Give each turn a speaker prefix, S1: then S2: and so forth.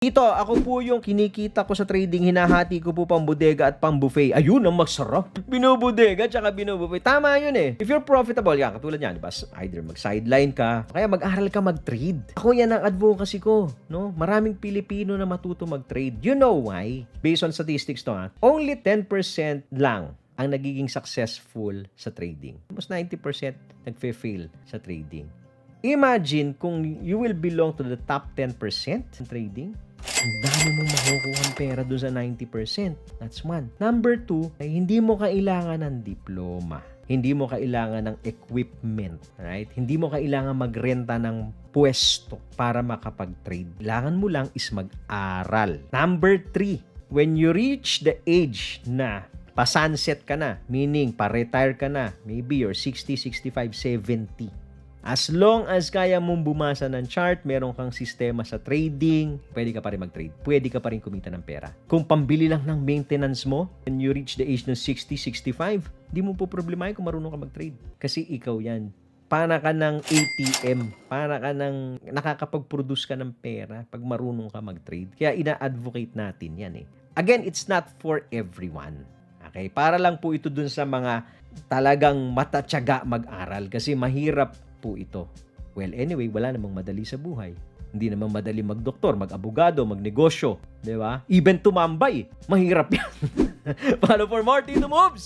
S1: Ito, ako po yung kinikita ko sa trading, hinahati ko po pang bodega at pang buffet. Ayun ang masarap. Binubodega tsaka binubuffet. Tama yun eh. If you're profitable, yan, katulad yan, diba? Either mag-sideline ka, kaya mag-aral ka mag-trade. Ako yan ang advocacy ko, no? Maraming Pilipino na matuto mag-trade. You know why? Based on statistics to ha, only 10% lang ang nagiging successful sa trading. Almost 90% nagfe-fail sa trading. Imagine kung you will belong to the top 10% in trading. Ang dami mong makukuha ng pera doon sa 90%. That's one. Number two, ay hindi mo kailangan ng diploma. Hindi mo kailangan ng equipment. Right? Hindi mo kailangan magrenta ng pwesto para makapag-trade. Kailangan mo lang is mag-aral. Number three, when you reach the age na pa-sunset ka na, meaning pa-retire ka na, maybe you're 60, 65, 70. As long as kaya mong bumasa ng chart, meron kang sistema sa trading, pwede ka pa rin mag-trade. Pwede ka pa rin kumita ng pera. Kung pambili lang ng maintenance mo, and you reach the age ng 60, 65, di mo po problemahin kung marunong ka mag-trade. Kasi ikaw yan. Para ka ng ATM. Para ka ng nakakapag-produce ka ng pera pag marunong ka mag-trade. Kaya ina-advocate natin yan eh. Again, it's not for everyone. Okay? Para lang po ito dun sa mga talagang matatyaga mag-aral kasi mahirap po ito. Well, anyway, wala namang madali sa buhay. Hindi namang madali mag-doktor, mag-abogado, mag-negosyo. Di ba? Even tumambay. Mahirap yan. Follow for more Tito Moves!